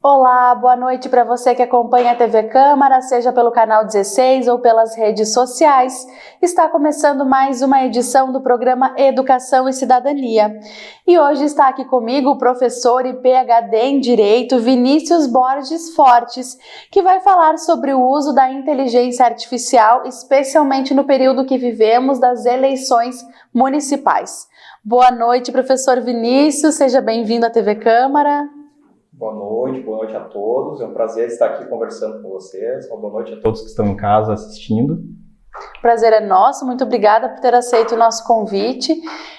Olá, boa noite para você que acompanha a TV Câmara, seja pelo canal 16 ou pelas redes sociais. Está começando mais uma edição do programa Educação e Cidadania. E hoje está aqui comigo o professor e PhD em Direito Vinícius Borges Fortes, que vai falar sobre o uso da inteligência artificial, especialmente no período que vivemos das eleições municipais. Boa noite, professor Vinícius, seja bem-vindo à TV Câmara. Boa noite a todos. É um prazer estar aqui conversando com vocês. Uma boa noite a todos que estão em casa assistindo. O prazer é nosso, muito obrigada por ter aceito o nosso convite.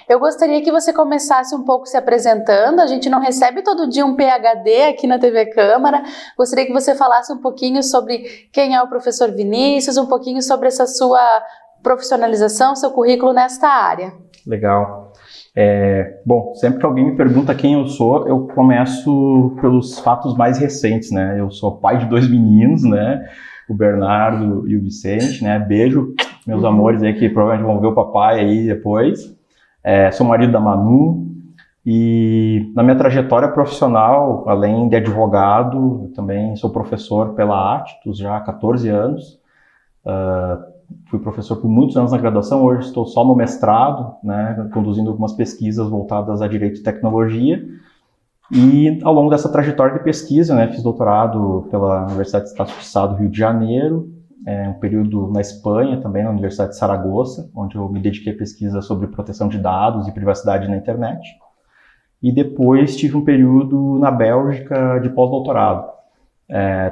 Eu gostaria que você começasse um pouco se apresentando. A gente não recebe todo dia um PhD aqui na TV Câmara. Gostaria que você falasse um pouquinho sobre quem é o professor Vinícius, um pouquinho sobre essa sua profissionalização, seu currículo nesta área. Legal. Bom, sempre que alguém me pergunta quem eu sou, eu começo pelos fatos mais recentes, né? Eu sou pai de 2 meninos, né? O Bernardo e o Vicente, né? Beijo, meus amores aí que provavelmente vão ver o papai aí depois. Sou marido da Manu e na minha trajetória profissional, além de advogado, eu também sou professor pela Actus já há 14 anos. Fui professor por muitos anos na graduação, hoje estou só no mestrado, né, conduzindo algumas pesquisas voltadas a direito e tecnologia. E ao longo dessa trajetória de pesquisa, né, fiz doutorado pela Universidade de Estácio de Sá do Rio de Janeiro, um período na Espanha, também na Universidade de Saragoça, onde eu me dediquei a pesquisa sobre proteção de dados e privacidade na internet. E depois tive um período na Bélgica de pós-doutorado.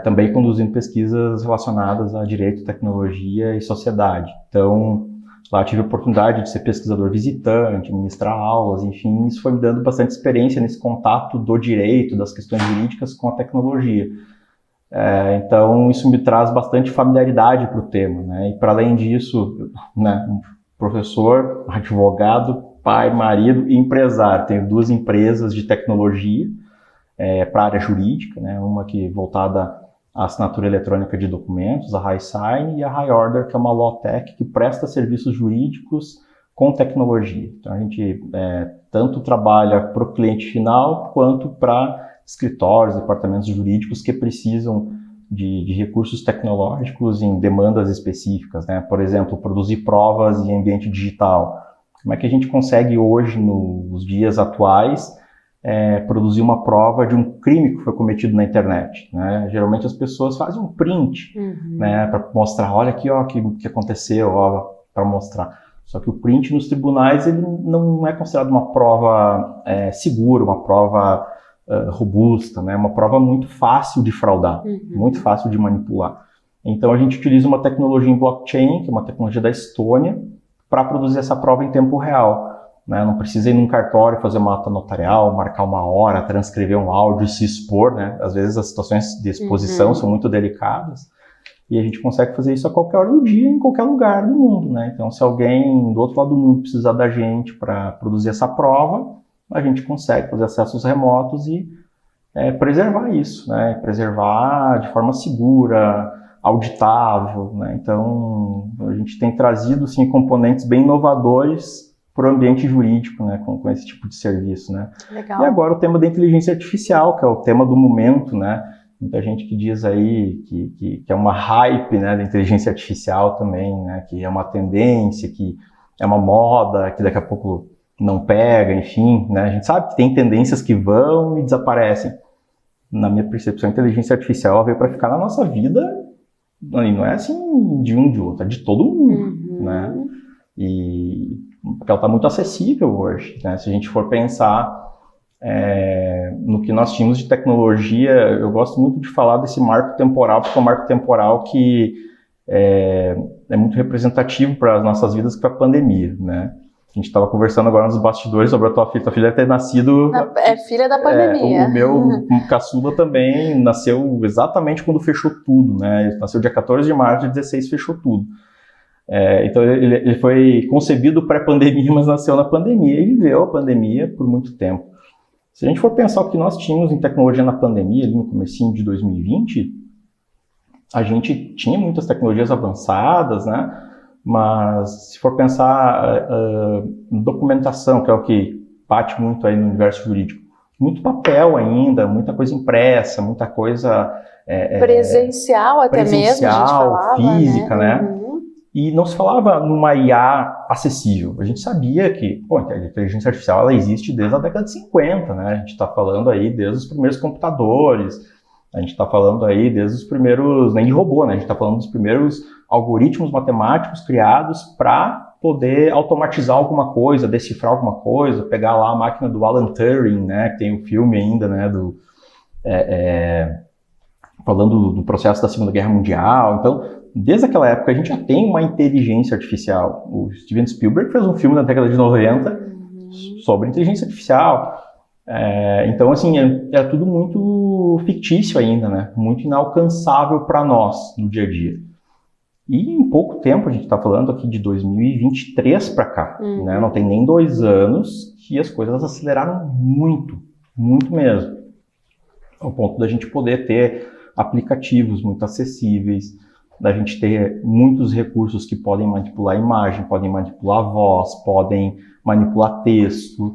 Também conduzindo pesquisas relacionadas a direito, tecnologia e sociedade. Então, lá tive a oportunidade de ser pesquisador visitante, ministrar aulas, enfim, isso foi me dando bastante experiência nesse contato do direito, das questões jurídicas com a tecnologia. Então, isso me traz bastante familiaridade para o tema, né? E para além disso, né, professor, advogado, pai, marido e empresário. Tenho 2 empresas de tecnologia, para a área jurídica, né? Uma que voltada à assinatura eletrônica de documentos, a HiSign, e a HiOrder, que é uma law tech que presta serviços jurídicos com tecnologia. Então a gente tanto trabalha para o cliente final, quanto para escritórios, departamentos jurídicos que precisam de recursos tecnológicos em demandas específicas, né? Por exemplo, produzir provas em ambiente digital. Como é que a gente consegue hoje, nos dias atuais, produzir uma prova de um crime que foi cometido na internet, né? Geralmente as pessoas fazem um print, né, para mostrar, olha aqui, ó, que aconteceu, para mostrar. Só que o print nos tribunais ele não é considerado uma prova segura, uma prova robusta, né? Uma prova muito fácil de fraudar, muito fácil de manipular. Então a gente utiliza uma tecnologia em blockchain, que é uma tecnologia da Estônia, para produzir essa prova em tempo real. Né? Não precisa ir num cartório fazer uma ata notarial, marcar uma hora, transcrever um áudio e se expor, né? Às vezes as situações de exposição são muito delicadas e a gente consegue fazer isso a qualquer hora do dia, em qualquer lugar do mundo, né? Então, se alguém do outro lado do mundo precisar da gente para produzir essa prova, a gente consegue fazer acessos remotos e preservar isso, né? Preservar de forma segura, auditável, né? Então, a gente tem trazido, sim, componentes bem inovadores para o ambiente jurídico, né, com esse tipo de serviço, né. Legal. E agora o tema da inteligência artificial, que é o tema do momento, né. Muita gente que diz aí que é uma hype, né, da inteligência artificial também, né, que é uma tendência, que é uma moda, que daqui a pouco não pega, enfim, né. A gente sabe que tem tendências que vão e desaparecem. Na minha percepção, a inteligência artificial ela veio para ficar na nossa vida, não é assim de um de outro, é de todo mundo, né. Porque ela está muito acessível hoje, né? Se a gente for pensar no que nós tínhamos de tecnologia, eu gosto muito de falar desse marco temporal, porque é um marco temporal que é muito representativo para as nossas vidas, que foi a pandemia, né? A gente estava conversando agora nos bastidores sobre a tua filha ter nascido... É filha da pandemia. O meu caçula também nasceu exatamente quando fechou tudo, né? Ele nasceu dia 14 de março, de 16 fechou tudo. Então ele foi concebido pré-pandemia, mas nasceu na pandemia e viveu a pandemia por muito tempo. Se a gente for pensar o que nós tínhamos em tecnologia na pandemia, ali no comecinho de 2020, a gente tinha muitas tecnologias avançadas, né? Mas se for pensar em documentação, que é o que bate muito aí no universo jurídico, muito papel ainda, muita coisa impressa, muita coisa... presencial até mesmo, a gente falava, física, né? Uhum. E não se falava numa IA acessível. A gente sabia que a inteligência artificial ela existe desde a década de 50, né? A gente está falando aí desde os primeiros computadores, a gente está falando aí desde os primeiros, nem de robô, né? A gente está falando dos primeiros algoritmos matemáticos criados para poder automatizar alguma coisa, decifrar alguma coisa, pegar lá a máquina do Alan Turing, né? Que tem o filme ainda, né? Falando do processo da Segunda Guerra Mundial. Então, desde aquela época, a gente já tem uma inteligência artificial. O Steven Spielberg fez um filme na década de 90 sobre inteligência artificial. Então, assim, é tudo muito fictício ainda, né? Muito inalcançável para nós no dia a dia. E em pouco tempo, a gente está falando aqui de 2023 para cá, né? Não tem nem 2 anos que as coisas aceleraram muito, muito mesmo. Ao ponto da gente poder ter aplicativos muito acessíveis, da gente ter muitos recursos que podem manipular a imagem, podem manipular a voz, podem manipular texto,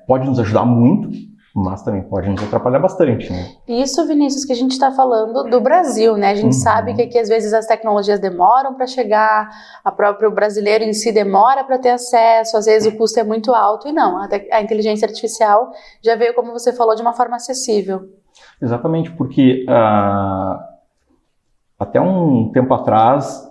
pode nos ajudar muito, mas também pode nos atrapalhar bastante, né? Isso, Vinícius, que a gente está falando do Brasil, né? A gente sabe que aqui às vezes as tecnologias demoram para chegar, o próprio brasileiro em si demora para ter acesso, às vezes o custo é muito alto, e não, a inteligência artificial já veio, como você falou, de uma forma acessível. Exatamente, porque até um tempo atrás,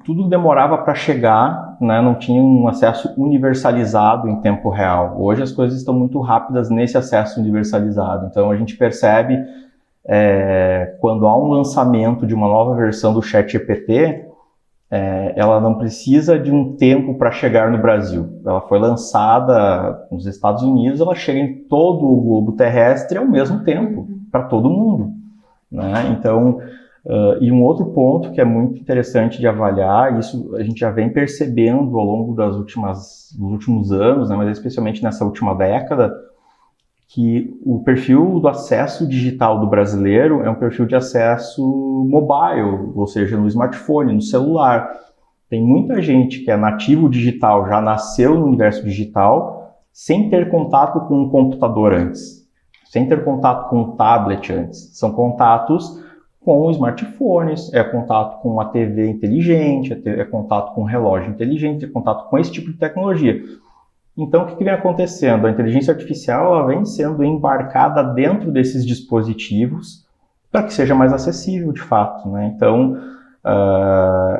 tudo demorava para chegar, né? Não tinha um acesso universalizado em tempo real. Hoje as coisas estão muito rápidas nesse acesso universalizado. Então a gente percebe quando há um lançamento de uma nova versão do ChatGPT, ela não precisa de um tempo para chegar no Brasil. Ela foi lançada nos Estados Unidos, ela chega em todo o globo terrestre ao mesmo tempo, para todo mundo, né? Então, e um outro ponto que é muito interessante de avaliar, isso a gente já vem percebendo ao longo dos últimos anos, né, mas especialmente nessa última década, que o perfil do acesso digital do brasileiro é um perfil de acesso mobile, ou seja, no smartphone, no celular. Tem muita gente que é nativo digital, já nasceu no universo digital, sem ter contato com um computador antes, sem ter contato com um tablet antes. São contatos com smartphones, é contato com uma TV inteligente, é contato com um relógio inteligente, é contato com esse tipo de tecnologia. Então, o que vem acontecendo? A inteligência artificial ela vem sendo embarcada dentro desses dispositivos para que seja mais acessível, de fato, né? Então,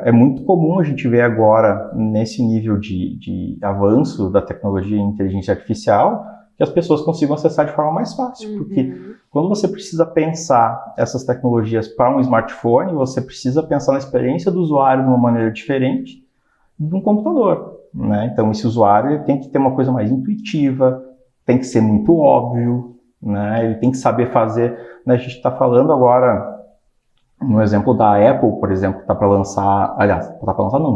é muito comum a gente ver agora, nesse nível de avanço da tecnologia em inteligência artificial, que as pessoas consigam acessar de forma mais fácil, porque quando você precisa pensar essas tecnologias para um smartphone, você precisa pensar na experiência do usuário de uma maneira diferente de um computador, né? Então, esse usuário ele tem que ter uma coisa mais intuitiva, tem que ser muito óbvio, né? Ele tem que saber fazer, né? A gente está falando agora, no exemplo da Apple, por exemplo, que está para lançar,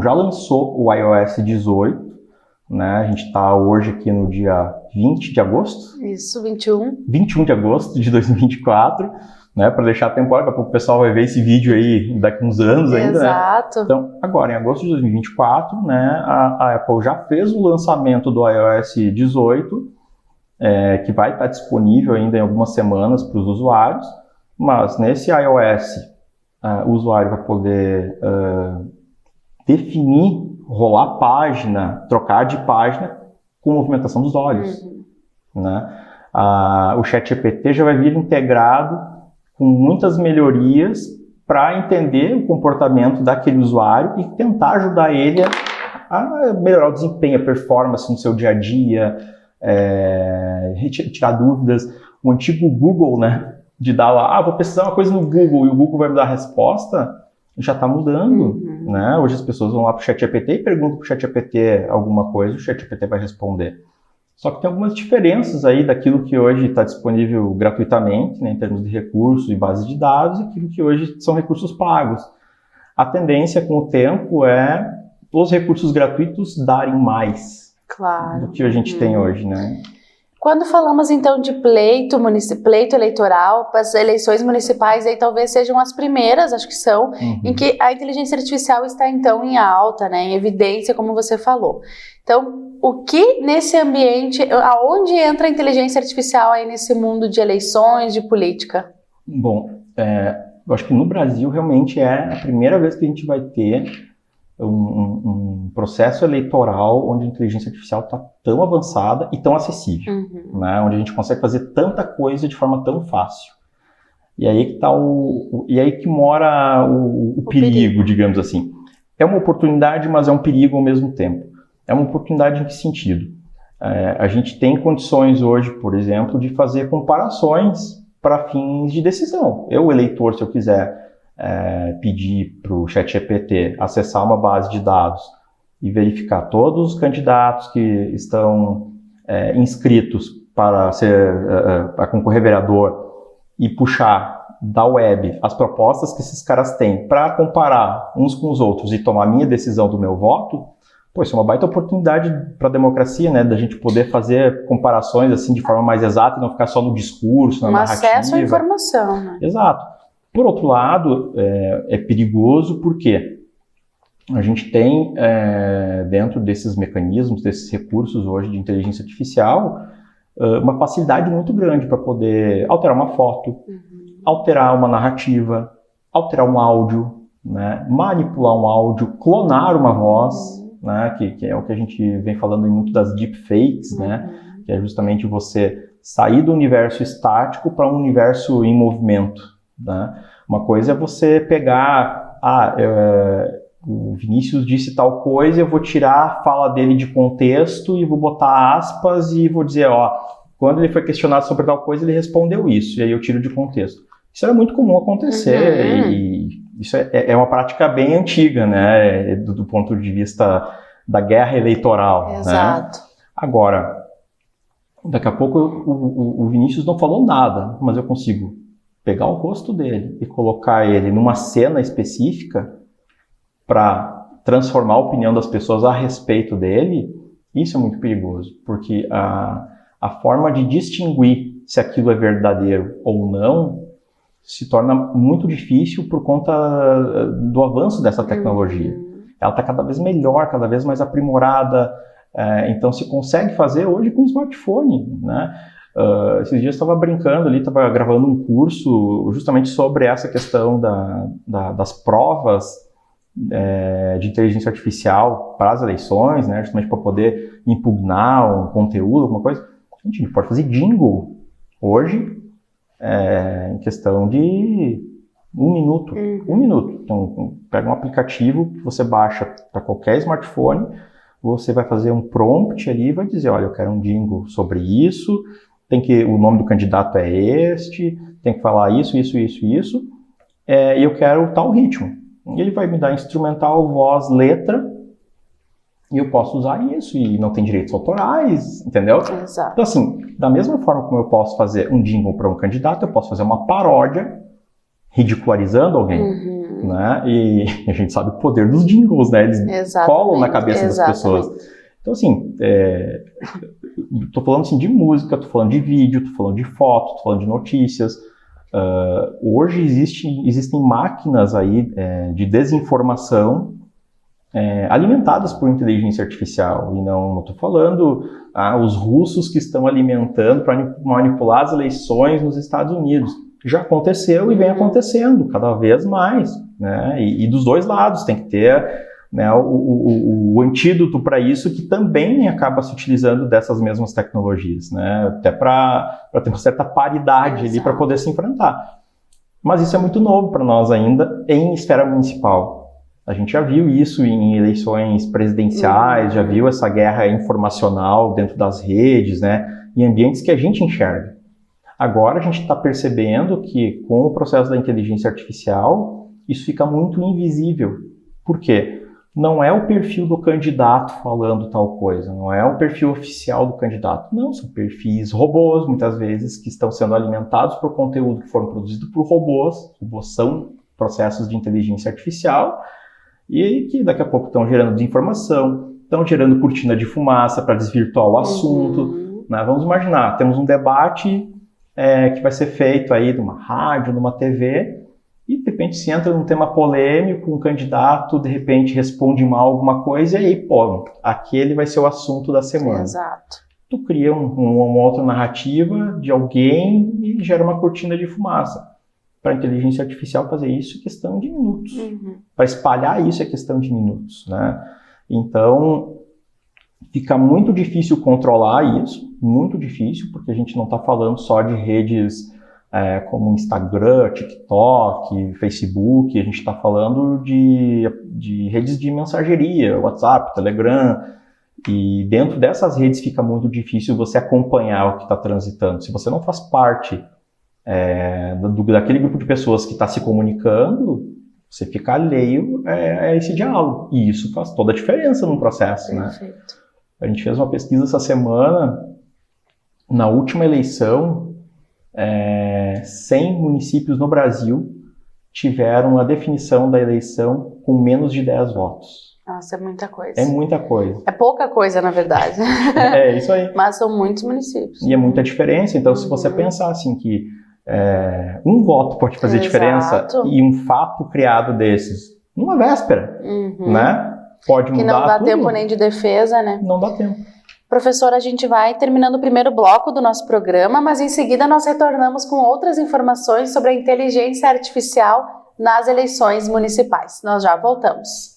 já lançou o iOS 18, né? A gente está hoje aqui no dia 20 de agosto. Isso, 21. 21 de agosto de 2024, né? Para deixar temporário, daqui a pouco o pessoal vai ver esse vídeo aí daqui uns anos ainda, Exato. né? Então, agora em agosto de 2024, né? A Apple já fez o lançamento do iOS 18, que vai estar disponível ainda em algumas semanas para os usuários, mas nesse iOS o usuário vai poder definir, rolar página, trocar de página com movimentação dos olhos, né? O ChatGPT já vai vir integrado com muitas melhorias para entender o comportamento daquele usuário e tentar ajudar ele a melhorar o desempenho, a performance no seu dia a dia, tirar dúvidas. O antigo Google, né, de dar lá, vou pesquisar uma coisa no Google e o Google vai me dar a resposta, já está mudando, né? Hoje as pessoas vão lá para o ChatGPT e perguntam para o ChatGPT alguma coisa, o ChatGPT vai responder. Só que tem algumas diferenças aí daquilo que hoje está disponível gratuitamente, né, em termos de recursos e bases de dados, e aquilo que hoje são recursos pagos. A tendência com o tempo é os recursos gratuitos darem mais do que a gente tem hoje, né? Quando falamos então de pleito eleitoral, as eleições municipais aí talvez sejam as primeiras, acho que são, em que a inteligência artificial está então em alta, né, em evidência, como você falou. Então, o que nesse ambiente, aonde entra a inteligência artificial aí nesse mundo de eleições, de política? Bom, eu acho que no Brasil realmente é a primeira vez que a gente vai ter um processo eleitoral onde a inteligência artificial está tão avançada e tão acessível, né? Onde a gente consegue fazer tanta coisa de forma tão fácil. E aí que tá e aí que mora o perigo, digamos assim. É uma oportunidade, mas é um perigo ao mesmo tempo. É uma oportunidade em que sentido? A gente tem condições hoje, por exemplo, de fazer comparações para fins de decisão. Eu, eleitor, se eu quiser pedir para o ChatGPT acessar uma base de dados e verificar todos os candidatos que estão inscritos para concorrer vereador e puxar da web as propostas que esses caras têm para comparar uns com os outros e tomar a minha decisão do meu voto, pô, isso é uma baita oportunidade para a democracia, né? Da gente poder fazer comparações assim de forma mais exata e não ficar só no discurso, na narrativa. Acesso à informação, né? Exato. Por outro lado, é perigoso porque a gente tem dentro desses mecanismos, desses recursos hoje de inteligência artificial, uma facilidade muito grande para poder alterar uma foto, alterar uma narrativa, alterar um áudio, né? Manipular um áudio, clonar uma voz, né? Que é o que a gente vem falando muito das deepfakes, né? Que é justamente você sair do universo estático para um universo em movimento, né? Uma coisa é você pegar, o Vinícius disse tal coisa, eu vou tirar a fala dele de contexto e vou botar aspas e vou dizer, quando ele foi questionado sobre tal coisa, ele respondeu isso, e aí eu tiro de contexto. Isso era muito comum acontecer, e isso é uma prática bem antiga, né, do ponto de vista da guerra eleitoral. Exato. Né? Agora, daqui a pouco o Vinícius não falou nada, mas eu consigo pegar o rosto dele e colocar ele numa cena específica para transformar a opinião das pessoas a respeito dele. Isso é muito perigoso, porque a forma de distinguir se aquilo é verdadeiro ou não se torna muito difícil por conta do avanço dessa tecnologia. Ela está cada vez melhor, cada vez mais aprimorada, então se consegue fazer hoje com smartphone, né? Esses dias eu estava brincando ali, estava gravando um curso justamente sobre essa questão das provas de inteligência artificial para as eleições, né? Justamente para poder impugnar um conteúdo, alguma coisa. A gente pode fazer jingle hoje em questão de 1 minuto. 1 minuto. Então, pega um aplicativo que você baixa para qualquer smartphone, você vai fazer um prompt ali e vai dizer, olha, eu quero um jingle sobre isso, o nome do candidato é este, tem que falar isso, e eu quero tal ritmo. E ele vai me dar instrumental, voz, letra, e eu posso usar isso, e não tem direitos autorais, entendeu? Exato. Então, assim, da mesma forma como eu posso fazer um jingle para um candidato, eu posso fazer uma paródia ridicularizando alguém, né? E a gente sabe o poder dos jingles, né? Eles colam na cabeça das pessoas. Então, assim, tô falando assim, de música, tô falando de vídeo, tô falando de foto, tô falando de notícias. Hoje existem máquinas aí de desinformação alimentadas por inteligência artificial. E não estou falando os russos que estão alimentando para manipular as eleições nos Estados Unidos. Já aconteceu e vem acontecendo cada vez mais, né? E dos dois lados tem que ter, né, o antídoto para isso, que também acaba se utilizando dessas mesmas tecnologias, né? Até para ter uma certa paridade ali para poder se enfrentar. Mas isso é muito novo para nós ainda em esfera municipal. A gente já viu isso em eleições presidenciais, já viu essa guerra informacional dentro das redes, né? Em ambientes que a gente enxerga. Agora a gente está percebendo que com o processo da inteligência artificial, isso fica muito invisível. Por quê? Não é o perfil do candidato falando tal coisa, não é o perfil oficial do candidato. Não, são perfis robôs, muitas vezes, que estão sendo alimentados por conteúdo que foram produzidos por robôs. Robôs são processos de inteligência artificial e que daqui a pouco estão gerando desinformação, estão gerando cortina de fumaça para desvirtuar o assunto. Né? Vamos imaginar, temos um debate que vai ser feito aí numa rádio, numa TV, e de repente se entra num tema polêmico, um candidato de repente responde mal alguma coisa e aí, pô, aquele vai ser o assunto da semana. Exato. Tu cria uma outra narrativa de alguém e gera uma cortina de fumaça. Para a inteligência artificial fazer isso é questão de minutos. Para espalhar isso é questão de minutos, né? Então, fica muito difícil controlar isso, muito difícil, porque a gente não está falando só de redes como Instagram, TikTok, Facebook, a gente está falando de redes de mensageria, WhatsApp, Telegram, e dentro dessas redes fica muito difícil você acompanhar o que está transitando. Se você não faz parte daquele grupo de pessoas que está se comunicando, você fica alheio a esse diálogo. E isso faz toda a diferença no processo. Perfeito. Né? A gente fez uma pesquisa essa semana, na última eleição, 100 municípios no Brasil tiveram a definição da eleição com menos de 10 votos. Nossa, é muita coisa. É muita coisa. É pouca coisa, na verdade. É isso aí. Mas são muitos municípios. E é muita diferença. Então, se você pensar assim que um voto pode fazer diferença e um fato criado desses, numa véspera, né? Pode mudar tudo. Que não dá tempo nem de defesa, né? Não dá tempo. Professor, a gente vai terminando o primeiro bloco do nosso programa, mas em seguida nós retornamos com outras informações sobre a inteligência artificial nas eleições municipais. Nós já voltamos.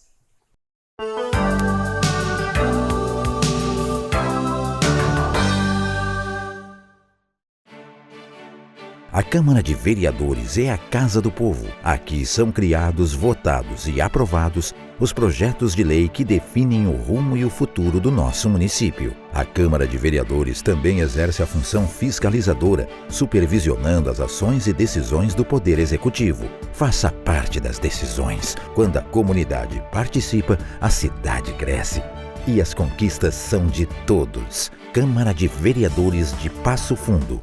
A Câmara de Vereadores é a Casa do Povo. Aqui são criados, votados e aprovados os projetos de lei que definem o rumo e o futuro do nosso município. A Câmara de Vereadores também exerce a função fiscalizadora, supervisionando as ações e decisões do Poder Executivo. Faça parte das decisões. Quando a comunidade participa, a cidade cresce. E as conquistas são de todos. Câmara de Vereadores de Passo Fundo.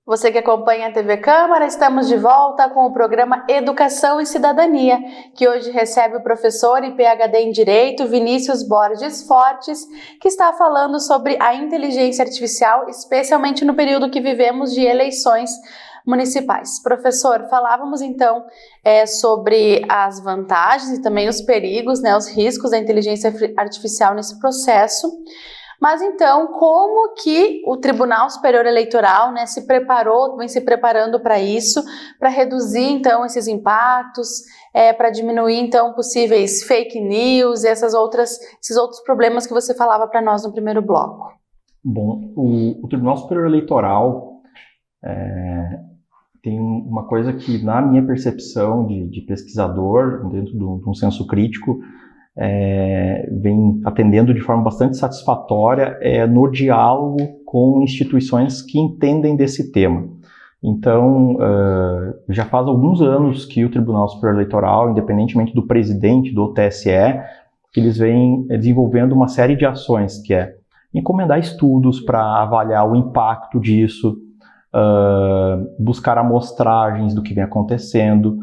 Você que acompanha a TV Câmara, estamos de volta com o programa Educação e Cidadania, que hoje recebe o professor e PhD em Direito, Vinícius Borges Fortes, que está falando sobre a inteligência artificial, especialmente no período que vivemos de eleições municipais. Professor, falávamos então sobre as vantagens e também os perigos, né, os riscos da inteligência artificial nesse processo. Mas então, como que o Tribunal Superior Eleitoral, né, vem se preparando para isso, para reduzir então esses impactos, para diminuir então possíveis fake news e esses outros problemas que você falava para nós no primeiro bloco? Bom, o Tribunal Superior Eleitoral tem uma coisa que, na minha percepção de pesquisador, dentro de um senso crítico, vem atendendo de forma bastante satisfatória no diálogo com instituições que entendem desse tema. Então, já faz alguns anos que o Tribunal Superior Eleitoral, independentemente do presidente do TSE, eles vêm desenvolvendo uma série de ações, que é encomendar estudos para avaliar o impacto disso, buscar amostragens do que vem acontecendo,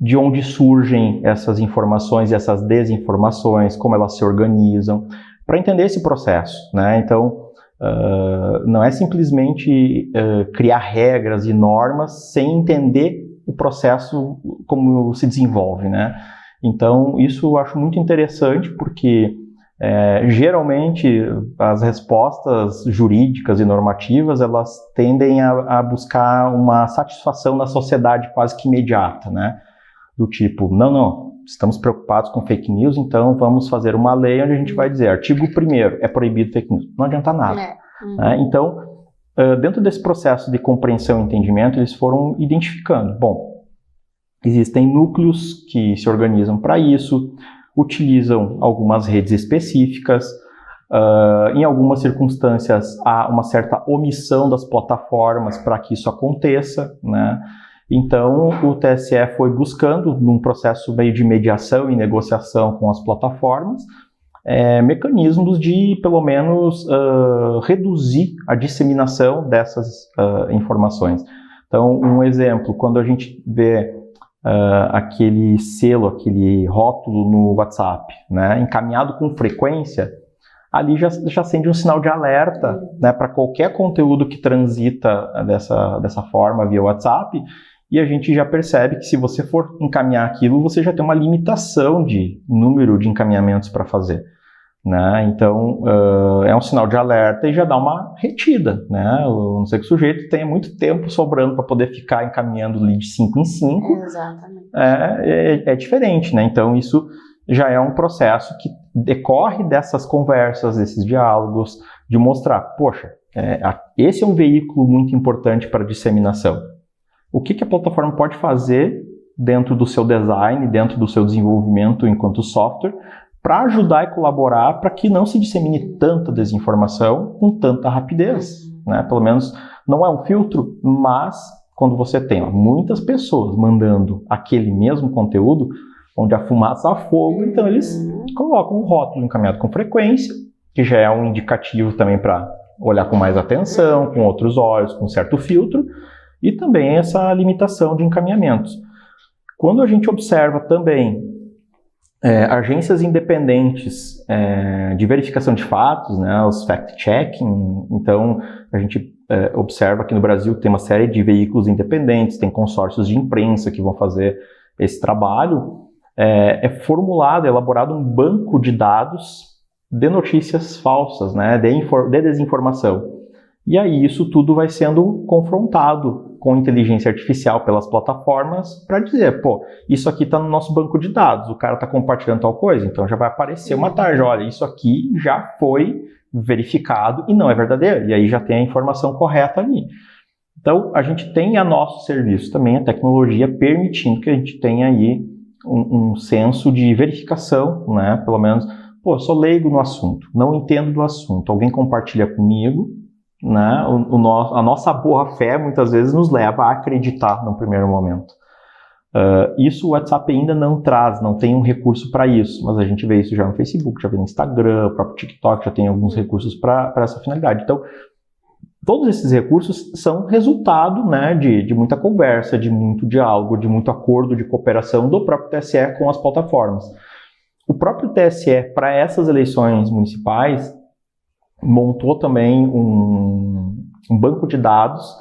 de onde surgem essas informações e essas desinformações, como elas se organizam, para entender esse processo, né? Então, não é simplesmente criar regras e normas sem entender o processo como se desenvolve, né? Então, isso eu acho muito interessante, porque geralmente as respostas jurídicas e normativas, elas tendem a buscar uma satisfação na sociedade quase que imediata, né? Do tipo, não, estamos preocupados com fake news, então vamos fazer uma lei onde a gente vai dizer, artigo 1º, é proibido fake news. Não adianta nada. Né? Então, dentro desse processo de compreensão e entendimento, eles foram identificando, bom, existem núcleos que se organizam para isso, utilizam algumas redes específicas, em algumas circunstâncias há uma certa omissão das plataformas para que isso aconteça, né? Então, o TSE foi buscando, num processo meio de mediação e negociação com as plataformas, mecanismos de, pelo menos, reduzir a disseminação dessas informações. Então, um exemplo, quando a gente vê aquele selo, aquele rótulo no WhatsApp, né, encaminhado com frequência, ali já acende um sinal de alerta, né, para qualquer conteúdo que transita dessa forma via WhatsApp, e a gente já percebe que se você for encaminhar aquilo, você já tem uma limitação de número de encaminhamentos para fazer. Né? Então, é um sinal de alerta e já dá uma retida, né? A não ser que o sujeito tenha muito tempo sobrando para poder ficar encaminhando ali de 5 em 5. Exatamente. É diferente, né? Então, isso já é um processo que decorre dessas conversas, desses diálogos, de mostrar, poxa, esse é um veículo muito importante para disseminação. O que a plataforma pode fazer dentro do seu design, dentro do seu desenvolvimento enquanto software, para ajudar e colaborar para que não se dissemine tanta desinformação com tanta rapidez, né? Pelo menos não é um filtro, mas quando você tem muitas pessoas mandando aquele mesmo conteúdo, onde a fumaça há fogo, então eles colocam um rótulo encaminhado com frequência, que já é um indicativo também para olhar com mais atenção, com outros olhos, com certo filtro, e também essa limitação de encaminhamentos. Quando a gente observa também agências independentes de verificação de fatos, né, os fact-checking, então a gente observa que no Brasil tem uma série de veículos independentes, tem consórcios de imprensa que vão fazer esse trabalho, é elaborado um banco de dados de notícias falsas, né, de desinformação. E aí isso tudo vai sendo confrontado com inteligência artificial pelas plataformas para dizer, isso aqui está no nosso banco de dados, o cara está compartilhando tal coisa, então já vai aparecer uma tarja, olha, isso aqui já foi verificado e não é verdadeiro, e aí já tem a informação correta ali. Então, a gente tem a nosso serviço também, a tecnologia, permitindo que a gente tenha aí um senso de verificação, né, pelo menos, eu sou leigo no assunto, não entendo do assunto, alguém compartilha comigo, né? A nossa boa fé muitas vezes nos leva a acreditar no primeiro momento. Isso o WhatsApp ainda não traz, não tem um recurso para isso, mas a gente vê isso já no Facebook, já vê no Instagram, o próprio TikTok já tem alguns recursos para essa finalidade. Então, todos esses recursos são resultado, né, de muita conversa, de muito diálogo, de muito acordo de cooperação do próprio TSE com as plataformas. O próprio TSE, para essas eleições municipais, montou também um banco de dados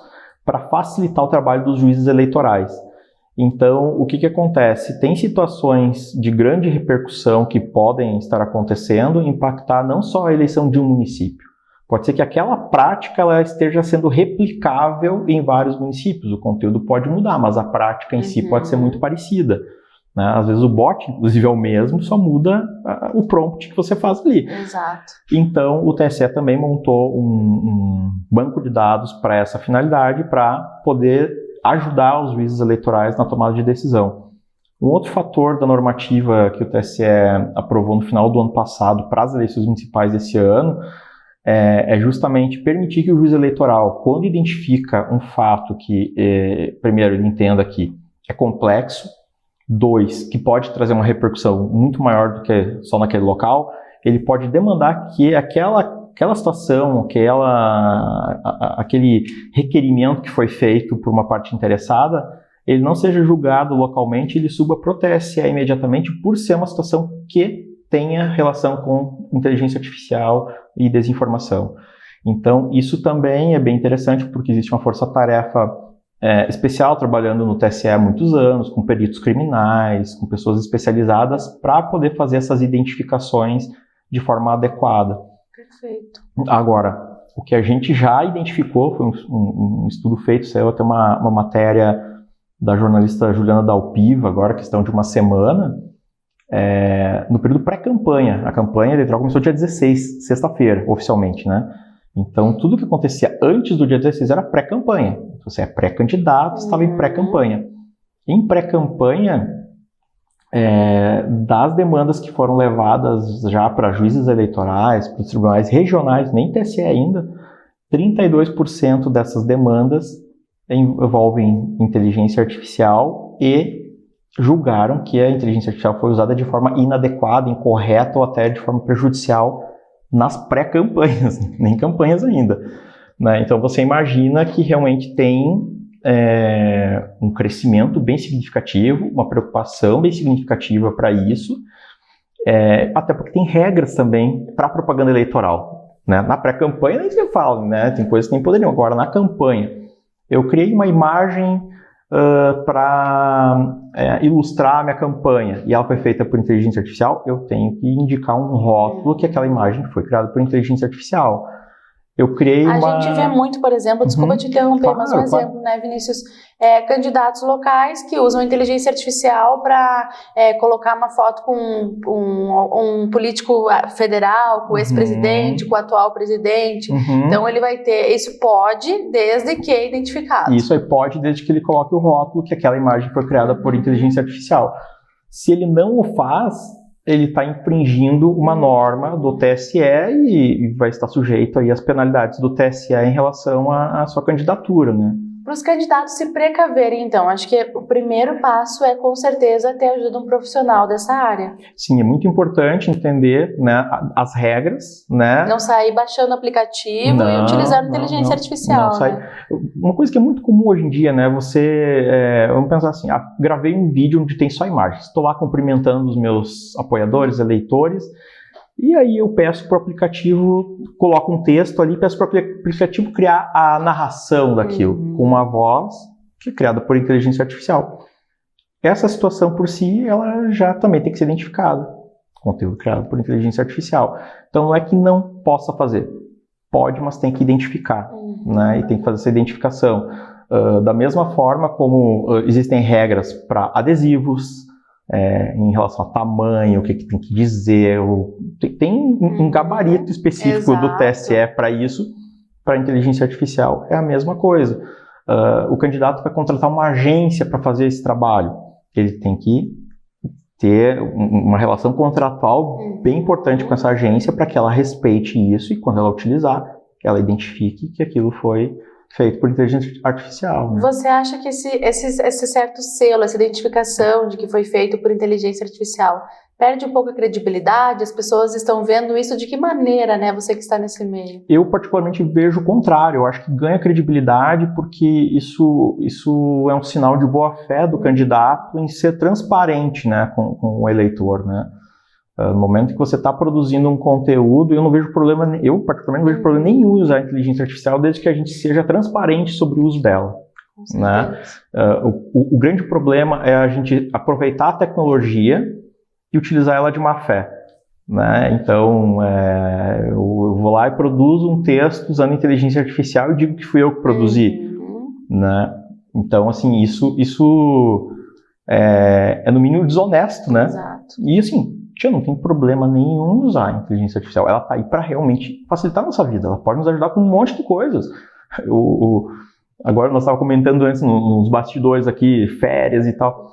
para facilitar o trabalho dos juízes eleitorais. Então, o que acontece? Tem situações de grande repercussão que podem estar acontecendo e impactar não só a eleição de um município. Pode ser que aquela prática ela esteja sendo replicável em vários municípios. O conteúdo pode mudar, mas a prática em si pode ser muito parecida. Né? Às vezes o bot, inclusive, é o mesmo, só muda o prompt que você faz ali. Exato. Então, o TSE também montou um banco de dados para essa finalidade, para poder ajudar os juízes eleitorais na tomada de decisão. Um outro fator da normativa que o TSE aprovou no final do ano passado para as eleições municipais desse ano é justamente permitir que o juiz eleitoral, quando identifica um fato que, primeiro, ele entenda que é complexo, 2, que pode trazer uma repercussão muito maior do que só naquele local, ele pode demandar que aquela situação, aquele requerimento que foi feito por uma parte interessada, ele não seja julgado localmente, ele suba para o TSE imediatamente por ser uma situação que tenha relação com inteligência artificial e desinformação. Então, isso também é bem interessante porque existe uma força-tarefa especial trabalhando no TSE há muitos anos, com peritos criminais, com pessoas especializadas para poder fazer essas identificações de forma adequada. Perfeito. Agora, o que a gente já identificou, foi um estudo feito, saiu até uma matéria da jornalista Juliana Dalpiva, agora, questão de uma semana, no período pré-campanha. A campanha eleitoral começou dia 16, sexta-feira, oficialmente, né? Então, tudo que acontecia antes do dia 16 era pré-campanha. Você é pré-candidato, estava em pré-campanha. Em pré-campanha, das demandas que foram levadas já para juízes eleitorais, para os tribunais regionais, nem TSE ainda, 32% dessas demandas envolvem inteligência artificial e julgaram que a inteligência artificial foi usada de forma inadequada, incorreta ou até de forma prejudicial nas pré-campanhas, nem campanhas ainda. Né? Então você imagina que realmente tem um crescimento bem significativo, uma preocupação bem significativa para isso, Até porque tem regras também para propaganda eleitoral, né? Na pré-campanha nem se fala, né? Tem coisas que nem poderiam. Agora, na campanha, eu criei uma imagem para ilustrar a minha campanha e ela foi feita por inteligência artificial, eu tenho que indicar um rótulo que aquela imagem foi criada por inteligência artificial. Eu criei A gente vê muito, por exemplo, desculpa te interromper, mas um exemplo, né, Vinícius? Candidatos locais que usam inteligência artificial para colocar uma foto com um político federal, com o ex-presidente, com o atual presidente. Então ele vai ter, isso pode desde que é identificado. Isso aí pode desde que ele coloque o rótulo que aquela imagem foi criada por inteligência artificial. Se ele não o faz, ele está infringindo uma norma do TSE e vai estar sujeito aí às penalidades do TSE em relação à sua candidatura, né? Para os candidatos se precaverem, então, acho que o primeiro passo é, com certeza, ter a ajuda de um profissional dessa área. Sim, é muito importante entender, né, as regras, né? Não sair baixando o aplicativo e utilizando inteligência artificial, não né? Uma coisa que é muito comum hoje em dia, né? Vamos pensar assim, gravei um vídeo onde tem só imagens. Estou lá cumprimentando os meus apoiadores, eleitores, e aí eu peço para o aplicativo, coloco um texto ali, peço para o aplicativo criar a narração daquilo, com uma voz que é criada por inteligência artificial. Essa situação por si, ela já também tem que ser identificada. Conteúdo criado por inteligência artificial. Então não é que não possa fazer. Pode, mas tem que identificar, né? E tem que fazer essa identificação. Da mesma forma como existem regras para adesivos, em relação a tamanho, o que tem que dizer, tem um gabarito específico do TSE para isso, para a inteligência artificial. É a mesma coisa. O candidato vai contratar uma agência para fazer esse trabalho. Ele tem que ter uma relação contratual bem importante com essa agência para que ela respeite isso e quando ela utilizar, ela identifique que aquilo foi feito por inteligência artificial. Né? Você acha que esse certo selo, essa identificação de que foi feito por inteligência artificial, perde um pouco a credibilidade? As pessoas estão vendo isso de que maneira, né? Você que está nesse meio. Eu particularmente vejo o contrário. Eu acho que ganha credibilidade porque isso é um sinal de boa fé do candidato em ser transparente, né, com o eleitor, né? No momento que você está produzindo um conteúdo, eu particularmente não vejo problema nenhum em usar a inteligência artificial desde que a gente seja transparente sobre o uso dela. Né? O grande problema é a gente aproveitar a tecnologia e utilizar ela de má fé. Né? Então, eu vou lá e produzo um texto usando inteligência artificial e digo que fui eu que produzi. Né? Então, assim, isso é no mínimo desonesto, né? Exato. E assim, não tem problema nenhum em usar a inteligência artificial. Ela está aí para realmente facilitar a nossa vida. Ela pode nos ajudar com um monte de coisas. Agora, nós estávamos comentando antes nos bastidores aqui, férias e tal.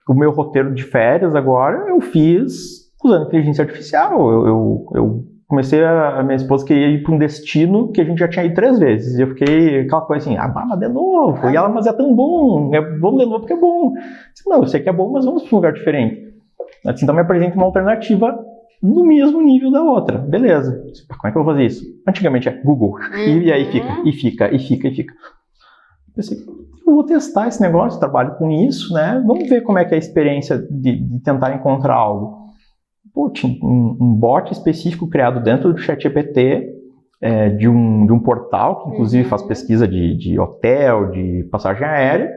O meu roteiro de férias agora, eu fiz usando inteligência artificial. Eu comecei, a minha esposa queria ir para um destino que a gente já tinha ido 3 vezes. E eu fiquei aquela coisa assim, mas de novo. E ela, mas é tão bom. Vamos de novo porque é bom. Eu disse, não, eu sei que é bom, mas vamos para um lugar diferente. Assim, então me apresenta uma alternativa no mesmo nível da outra. Beleza. Como é que eu vou fazer isso? Antigamente é Google. E aí fica. Eu pensei, eu vou testar esse negócio, trabalho com isso, né? Vamos ver como é que é a experiência de tentar encontrar algo. Tinha um bot específico criado dentro do ChatGPT, de um portal que inclusive faz pesquisa de hotel, de passagem aérea,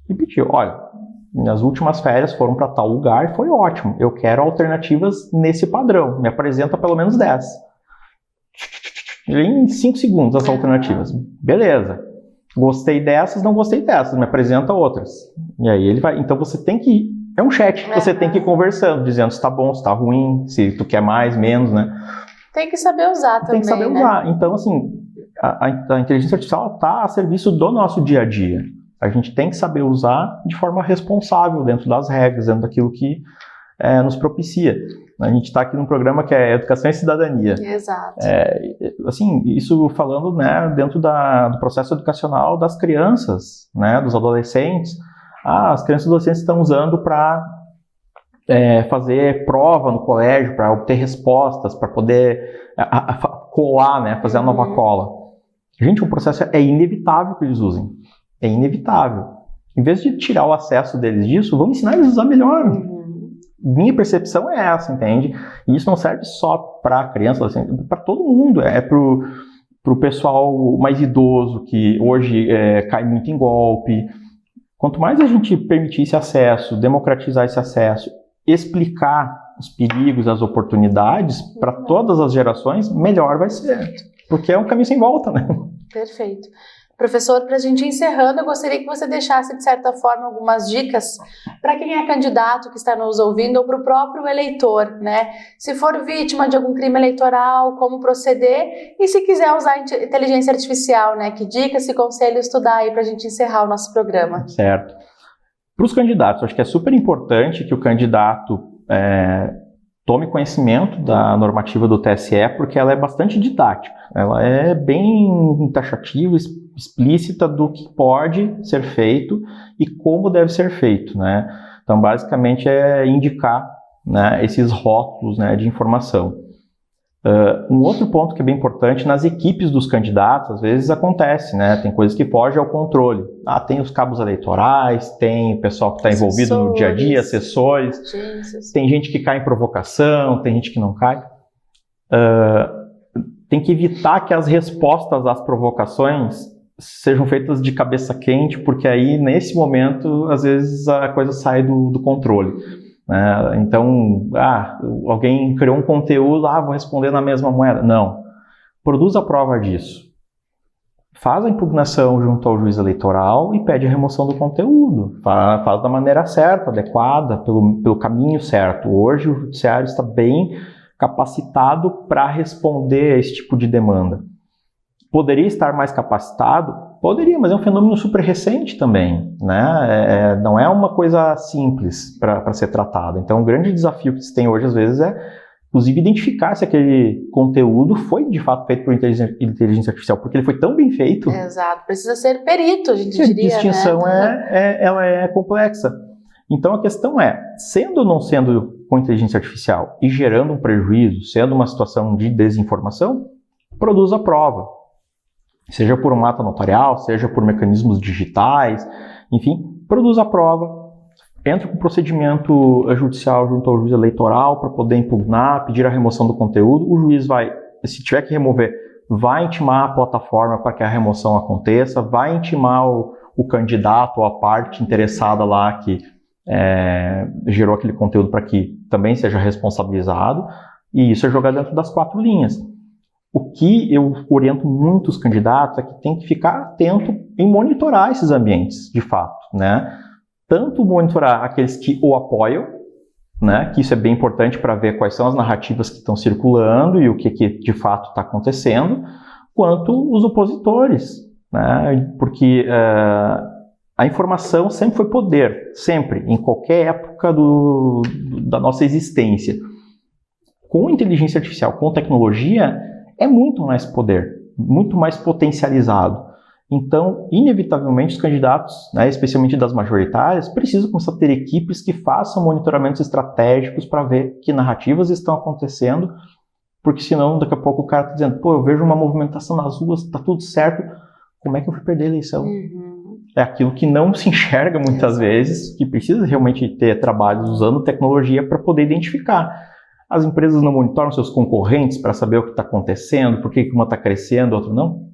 e pediu, olha, minhas últimas férias foram para tal lugar e foi ótimo. Eu quero alternativas nesse padrão. Me apresenta pelo menos 10. Em 5 segundos as alternativas. Beleza. Gostei dessas, não gostei dessas. Me apresenta outras. E aí ele vai. Então você tem que. É um chat. Você tem que ir conversando, dizendo se está bom, se está ruim, se tu quer mais, menos, né? Tem que saber usar também. Tem que saber usar. Então, assim, a inteligência artificial está a serviço do nosso dia a dia. A gente tem que saber usar de forma responsável, dentro das regras, dentro daquilo que nos propicia. A gente está aqui num programa que é Educação e Cidadania. Exato. Assim, isso falando, né, dentro do processo educacional das crianças, né, dos adolescentes. As crianças e adolescentes estão usando para fazer prova no colégio, para obter respostas, para poder colar, né, fazer a nova cola. Gente, o processo é inevitável que eles usem. É inevitável. Em vez de tirar o acesso deles disso, vamos ensinar eles a usar melhor. Minha percepção é essa, entende? E isso não serve só para crianças, assim, para todo mundo. É para o pessoal mais idoso, que hoje cai muito em golpe. Quanto mais a gente permitir esse acesso, democratizar esse acesso, explicar os perigos, as oportunidades para todas as gerações, melhor vai ser. Porque é um caminho sem volta, né? Perfeito. Professor, para a gente ir encerrando, eu gostaria que você deixasse, de certa forma, algumas dicas para quem é candidato que está nos ouvindo ou para o próprio eleitor, né? Se for vítima de algum crime eleitoral, como proceder, e se quiser usar inteligência artificial, né? Que dicas e conselhos tu dá aí para a gente encerrar o nosso programa? Certo. Para os candidatos, acho que é super importante que o candidato tome conhecimento da normativa do TSE, porque ela é bastante didática. Ela é bem taxativa, explícita do que pode ser feito e como deve ser feito, né? Então, basicamente, é indicar, né, esses rótulos, né, de informação. Um outro ponto que é bem importante, nas equipes dos candidatos, às vezes acontece, né? Tem coisas que fogem ao controle. Tem os cabos eleitorais, tem o pessoal que está envolvido no dia a dia, assessores, tem gente que cai em provocação, tem gente que não cai. Tem que evitar que as respostas às provocações sejam feitas de cabeça quente, porque aí, nesse momento, às vezes a coisa sai do controle. Então, alguém criou um conteúdo, vou responder na mesma moeda. Não. Produz a prova disso. Faz a impugnação junto ao juiz eleitoral e pede a remoção do conteúdo. Faz da maneira certa, adequada, pelo caminho certo. Hoje o judiciário está bem capacitado para responder a esse tipo de demanda. Poderia estar mais capacitado? Poderia, mas é um fenômeno super recente também, né? Não é uma coisa simples para ser tratada. Então, o grande desafio que se tem hoje, às vezes, é, inclusive, identificar se aquele conteúdo foi, de fato, feito por inteligência artificial, porque ele foi tão bem feito. Exato, precisa ser perito, a gente diria, a distinção, né? Ela é complexa. Então, a questão é, sendo ou não sendo com inteligência artificial e gerando um prejuízo, sendo uma situação de desinformação, produz a prova. Seja por uma ata notarial, seja por mecanismos digitais, enfim, produz a prova, entra com procedimento judicial junto ao juiz eleitoral para poder impugnar, pedir a remoção do conteúdo. O juiz vai, se tiver que remover, vai intimar a plataforma para que a remoção aconteça, vai intimar o candidato ou a parte interessada lá que gerou aquele conteúdo para que também seja responsabilizado, e isso é jogado dentro das 4 linhas. O que eu oriento muito os candidatos é que tem que ficar atento em monitorar esses ambientes, de fato, né? Tanto monitorar aqueles que o apoiam, né? Que isso é bem importante para ver quais são as narrativas que estão circulando e o que de fato está acontecendo, quanto os opositores, né? Porque a informação sempre foi poder, sempre, em qualquer época da nossa existência. Com inteligência artificial, com tecnologia, é muito mais poder, muito mais potencializado. Então, inevitavelmente, os candidatos, né, especialmente das majoritárias, precisam começar a ter equipes que façam monitoramentos estratégicos para ver que narrativas estão acontecendo, porque senão, daqui a pouco, o cara está dizendo, eu vejo uma movimentação nas ruas, está tudo certo, como é que eu fui perder a eleição? É aquilo que não se enxerga muitas vezes, que precisa realmente ter trabalhos usando tecnologia para poder identificar. As empresas não monitoram seus concorrentes para saber o que está acontecendo, por que uma está crescendo, a outra não.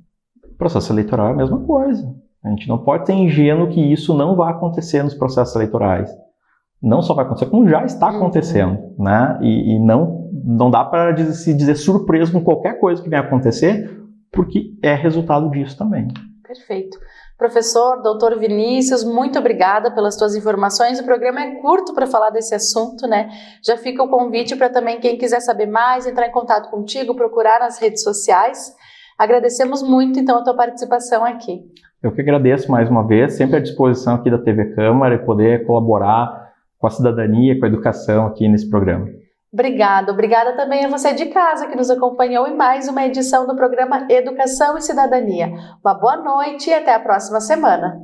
O processo eleitoral é a mesma coisa. A gente não pode ser ingênuo que isso não vai acontecer nos processos eleitorais. Não só vai acontecer, como já está acontecendo, né? E não dá para se dizer surpreso com qualquer coisa que venha acontecer, porque é resultado disso também. Perfeito. Professor, doutor Vinícius, muito obrigada pelas suas informações. O programa é curto para falar desse assunto, né? Já fica o convite para também quem quiser saber mais, entrar em contato contigo, procurar nas redes sociais. Agradecemos muito, então, a tua participação aqui. Eu que agradeço mais uma vez, sempre à disposição aqui da TV Câmara e poder colaborar com a cidadania, com a educação aqui nesse programa. Obrigada também a você de casa que nos acompanhou em mais uma edição do programa Educação e Cidadania. Uma boa noite e até a próxima semana.